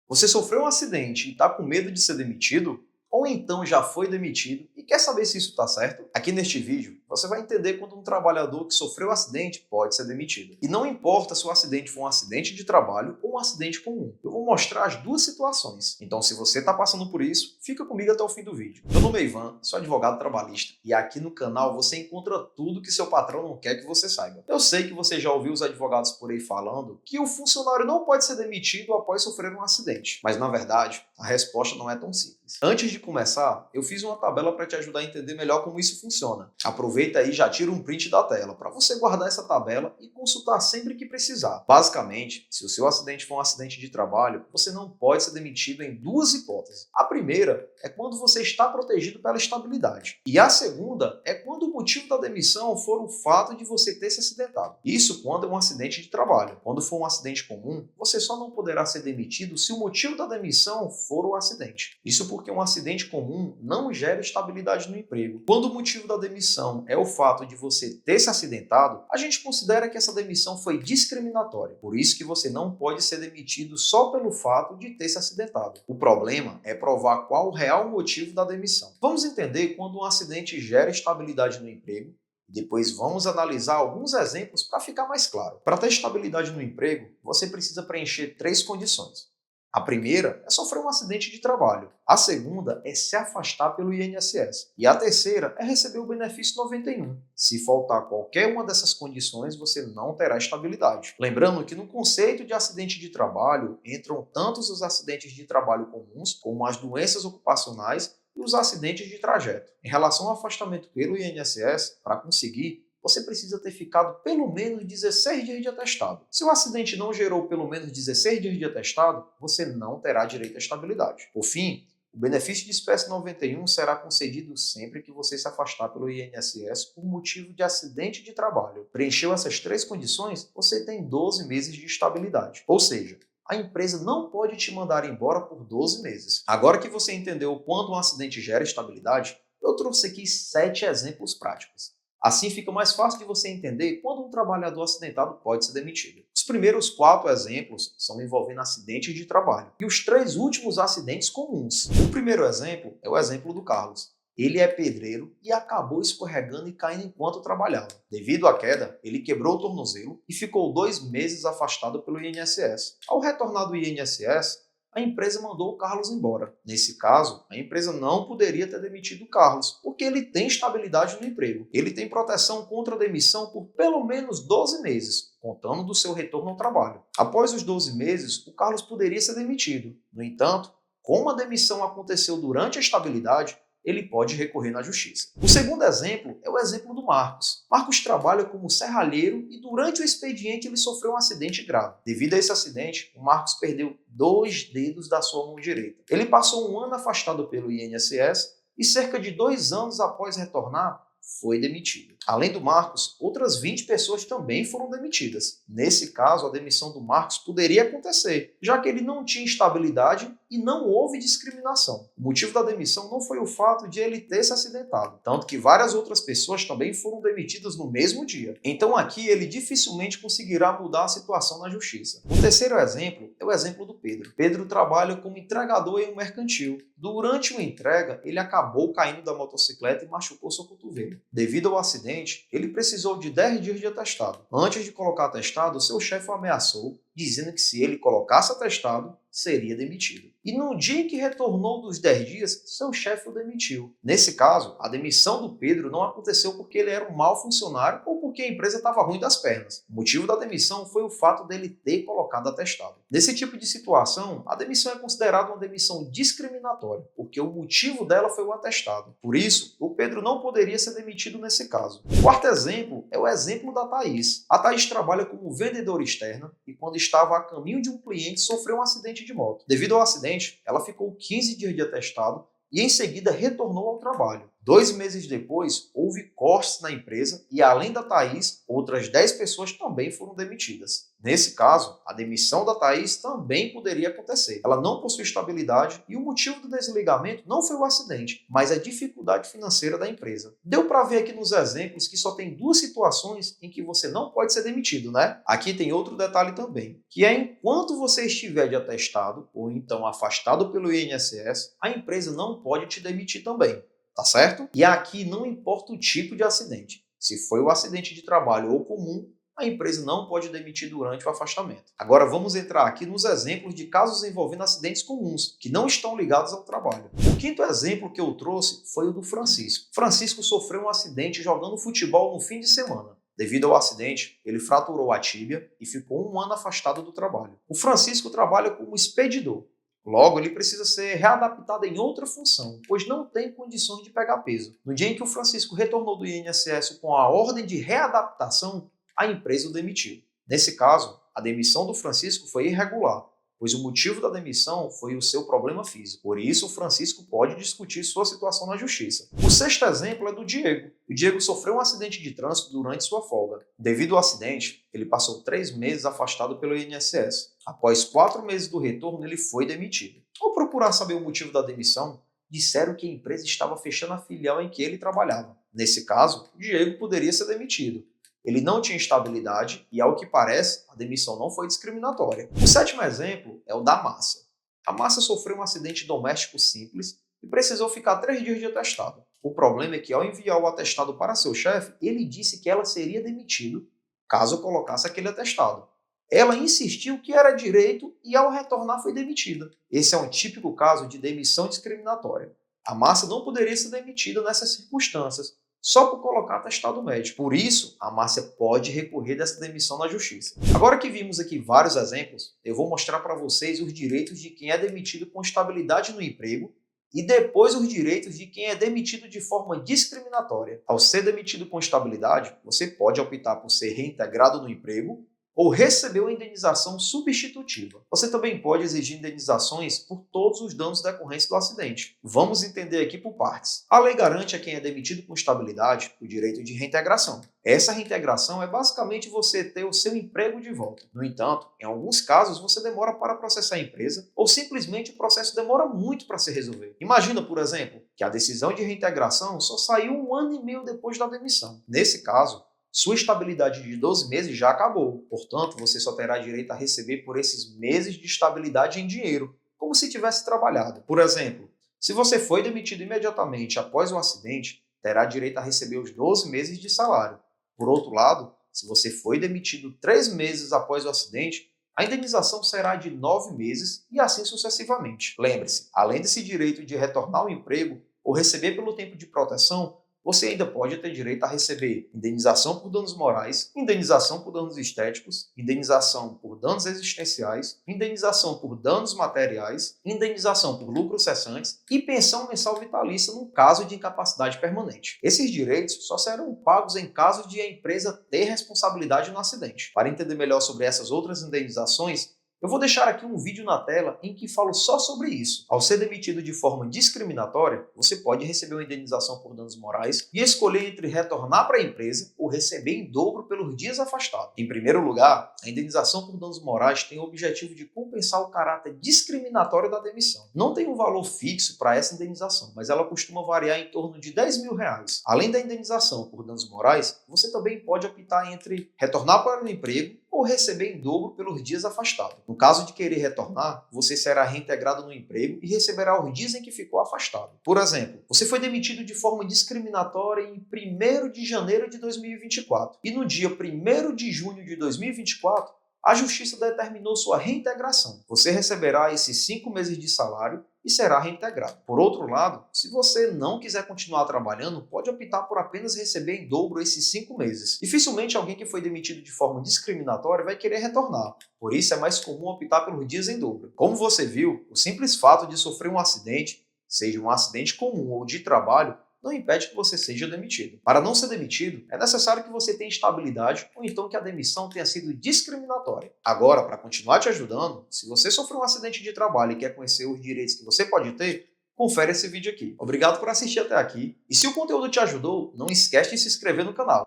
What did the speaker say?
Você sofreu um acidente e está com medo de ser demitido? Ou então já foi demitido e quer saber se isso está certo? Aqui neste vídeo, você vai entender quando um trabalhador que sofreu um acidente pode ser demitido. E não importa se o acidente foi um acidente de trabalho ou um acidente comum. Eu vou mostrar as duas situações. Então, se você está passando por isso, fica comigo até o fim do vídeo. Meu nome é Ivan, sou advogado trabalhista e aqui no canal você encontra tudo que seu patrão não quer que você saiba. Eu sei que você já ouviu os advogados por aí falando que o funcionário não pode ser demitido após sofrer um acidente. Mas, na verdade, a resposta não é tão simples. Antes de começar, eu fiz uma tabela para te ajudar a entender melhor como isso funciona. Aproveita aí e já tira um print da tela para você guardar essa tabela e consultar sempre que precisar. Basicamente, se o seu acidente for um acidente de trabalho, você não pode ser demitido em duas hipóteses. A primeira é quando você está protegido pela estabilidade. E a segunda é quando o motivo da demissão for o fato de você ter se acidentado. Isso quando é um acidente de trabalho. Quando for um acidente comum, você só não poderá ser demitido se o motivo da demissão for o acidente. Isso porque um acidente comum não gera estabilidade no emprego. Quando o motivo da demissão é o fato de você ter se acidentado, a gente considera que essa demissão foi discriminatória. Por isso que você não pode ser demitido só pelo fato de ter se acidentado. O problema é provar qual o real motivo da demissão. Vamos entender quando um acidente gera estabilidade no emprego. Depois vamos analisar alguns exemplos para ficar mais claro. Para ter estabilidade no emprego, você precisa preencher três condições. A primeira é sofrer um acidente de trabalho. A segunda é se afastar pelo INSS. E a terceira é receber o benefício 91. Se faltar qualquer uma dessas condições, você não terá estabilidade. Lembrando que no conceito de acidente de trabalho entram tanto os acidentes de trabalho comuns, como as doenças ocupacionais e os acidentes de trajeto. Em relação ao afastamento pelo INSS, para conseguir, você precisa ter ficado pelo menos 16 dias de atestado. Se o acidente não gerou pelo menos 16 dias de atestado, você não terá direito à estabilidade. Por fim, o benefício de espécie 91 será concedido sempre que você se afastar pelo INSS por motivo de acidente de trabalho. Preencheu essas três condições, você tem 12 meses de estabilidade. Ou seja, a empresa não pode te mandar embora por 12 meses. Agora que você entendeu quando um acidente gera estabilidade, eu trouxe aqui 7 exemplos práticos. Assim fica mais fácil de você entender quando um trabalhador acidentado pode ser demitido. Os primeiros 4 exemplos são envolvendo acidentes de trabalho e os 3 últimos acidentes comuns. O primeiro exemplo é o exemplo do Carlos. Ele é pedreiro e acabou escorregando e caindo enquanto trabalhava. Devido à queda, ele quebrou o tornozelo e ficou 2 meses afastado pelo INSS. Ao retornar do INSS, a empresa mandou o Carlos embora. Nesse caso, a empresa não poderia ter demitido o Carlos, porque ele tem estabilidade no emprego. Ele tem proteção contra a demissão por pelo menos 12 meses, contando do seu retorno ao trabalho. Após os 12 meses, o Carlos poderia ser demitido. No entanto, como a demissão aconteceu durante a estabilidade, ele pode recorrer na justiça. O segundo exemplo é o exemplo do Marcos. Marcos trabalha como serralheiro e durante o expediente ele sofreu um acidente grave. Devido a esse acidente, o Marcos perdeu 2 dedos da sua mão direita. Ele passou 1 ano afastado pelo INSS e cerca de 2 anos após retornar, foi demitido. Além do Marcos, outras 20 pessoas também foram demitidas. Nesse caso, a demissão do Marcos poderia acontecer, já que ele não tinha estabilidade e não houve discriminação. O motivo da demissão não foi o fato de ele ter se acidentado, tanto que várias outras pessoas também foram demitidas no mesmo dia. Então aqui ele dificilmente conseguirá mudar a situação na justiça. O terceiro exemplo é o exemplo do Pedro. Pedro trabalha como entregador em um mercantil. Durante uma entrega, ele acabou caindo da motocicleta e machucou seu cotovelo. Devido ao acidente, ele precisou de 10 dias de atestado. Antes de colocar atestado, seu chefe o ameaçou, dizendo que se ele colocasse atestado, seria demitido. E no dia em que retornou dos 10 dias, seu chefe o demitiu. Nesse caso, a demissão do Pedro não aconteceu porque ele era um mau funcionário ou porque a empresa estava ruim das pernas. O motivo da demissão foi o fato dele ter colocado atestado. Nesse tipo de situação, a demissão é considerada uma demissão discriminatória, porque o motivo dela foi o atestado. Por isso, o Pedro não poderia ser demitido nesse caso. O quarto exemplo é o exemplo da Thaís. A Thaís trabalha como vendedora externa e quando estava a caminho de um cliente sofreu um acidente de moto. Devido ao acidente, ela ficou 15 dias de atestado e em seguida retornou ao trabalho. 2 meses depois, houve cortes na empresa e, além da Thaís, outras 10 pessoas também foram demitidas. Nesse caso, a demissão da Thaís também poderia acontecer. Ela não possui estabilidade e o motivo do desligamento não foi o acidente, mas a dificuldade financeira da empresa. Deu para ver aqui nos exemplos que só tem duas situações em que você não pode ser demitido, né? Aqui tem outro detalhe também, que é enquanto você estiver de atestado ou então afastado pelo INSS, a empresa não pode te demitir também. Tá certo? E aqui não importa o tipo de acidente. Se foi um acidente de trabalho ou comum, a empresa não pode demitir durante o afastamento. Agora vamos entrar aqui nos exemplos de casos envolvendo acidentes comuns, que não estão ligados ao trabalho. O quinto exemplo que eu trouxe foi o do Francisco. Francisco sofreu um acidente jogando futebol no fim de semana. Devido ao acidente, ele fraturou a tíbia e ficou 1 ano afastado do trabalho. O Francisco trabalha como expedidor. Logo, ele precisa ser readaptado em outra função, pois não tem condições de pegar peso. No dia em que o Francisco retornou do INSS com a ordem de readaptação, a empresa o demitiu. Nesse caso, a demissão do Francisco foi irregular, pois o motivo da demissão foi o seu problema físico. Por isso, o Francisco pode discutir sua situação na justiça. O sexto exemplo é do Diego. O Diego sofreu um acidente de trânsito durante sua folga. Devido ao acidente, ele passou 3 meses afastado pelo INSS. Após 4 meses do retorno, ele foi demitido. Ao procurar saber o motivo da demissão, disseram que a empresa estava fechando a filial em que ele trabalhava. Nesse caso, Diego poderia ser demitido. Ele não tinha estabilidade e, ao que parece, a demissão não foi discriminatória. O sétimo exemplo é o da Márcia. A Márcia sofreu um acidente doméstico simples e precisou ficar 3 dias de atestado. O problema é que, ao enviar o atestado para seu chefe, ele disse que ela seria demitida caso colocasse aquele atestado. Ela insistiu que era direito e, ao retornar, foi demitida. Esse é um típico caso de demissão discriminatória. A Márcia não poderia ser demitida nessas circunstâncias, só por colocar atestado médico. Por isso, a Márcia pode recorrer dessa demissão na justiça. Agora que vimos aqui vários exemplos, eu vou mostrar para vocês os direitos de quem é demitido com estabilidade no emprego e depois os direitos de quem é demitido de forma discriminatória. Ao ser demitido com estabilidade, você pode optar por ser reintegrado no emprego ou receber uma indenização substitutiva. Você também pode exigir indenizações por todos os danos decorrentes do acidente. Vamos entender aqui por partes. A lei garante a quem é demitido com estabilidade o direito de reintegração. Essa reintegração é basicamente você ter o seu emprego de volta. No entanto, em alguns casos você demora para processar a empresa ou simplesmente o processo demora muito para se resolver. Imagina, por exemplo, que a decisão de reintegração só saiu 1 ano e meio depois da demissão. Nesse caso, sua estabilidade de 12 meses já acabou. Portanto, você só terá direito a receber por esses meses de estabilidade em dinheiro, como se tivesse trabalhado. Por exemplo, se você foi demitido imediatamente após o acidente, terá direito a receber os 12 meses de salário. Por outro lado, se você foi demitido 3 meses após o acidente, a indenização será de 9 meses e assim sucessivamente. Lembre-se, além desse direito de retornar ao emprego ou receber pelo tempo de proteção, você ainda pode ter direito a receber indenização por danos morais, indenização por danos estéticos, indenização por danos existenciais, indenização por danos materiais, indenização por lucros cessantes e pensão mensal vitalícia no caso de incapacidade permanente. Esses direitos só serão pagos em caso de a empresa ter responsabilidade no acidente. Para entender melhor sobre essas outras indenizações, eu vou deixar aqui um vídeo na tela em que falo só sobre isso. Ao ser demitido de forma discriminatória, você pode receber uma indenização por danos morais e escolher entre retornar para a empresa ou receber em dobro pelos dias afastados. Em primeiro lugar, a indenização por danos morais tem o objetivo de compensar o caráter discriminatório da demissão. Não tem um valor fixo para essa indenização, mas ela costuma variar em torno de R$ 10.000. Além da indenização por danos morais, você também pode optar entre retornar para o emprego ou receber em dobro pelos dias afastados. No caso de querer retornar, você será reintegrado no emprego e receberá os dias em que ficou afastado. Por exemplo, você foi demitido de forma discriminatória em 1º de janeiro de 2024 e no dia 1º de junho de 2024, a Justiça determinou sua reintegração. Você receberá esses 5 meses de salário e será reintegrado. Por outro lado, se você não quiser continuar trabalhando, pode optar por apenas receber em dobro esses 5 meses. Dificilmente alguém que foi demitido de forma discriminatória vai querer retornar. Por isso é mais comum optar pelos dias em dobro. Como você viu, o simples fato de sofrer um acidente, seja um acidente comum ou de trabalho, não impede que você seja demitido. Para não ser demitido, é necessário que você tenha estabilidade ou então que a demissão tenha sido discriminatória. Agora, para continuar te ajudando, se você sofreu um acidente de trabalho e quer conhecer os direitos que você pode ter, confere esse vídeo aqui. Obrigado por assistir até aqui. E se o conteúdo te ajudou, não esquece de se inscrever no canal.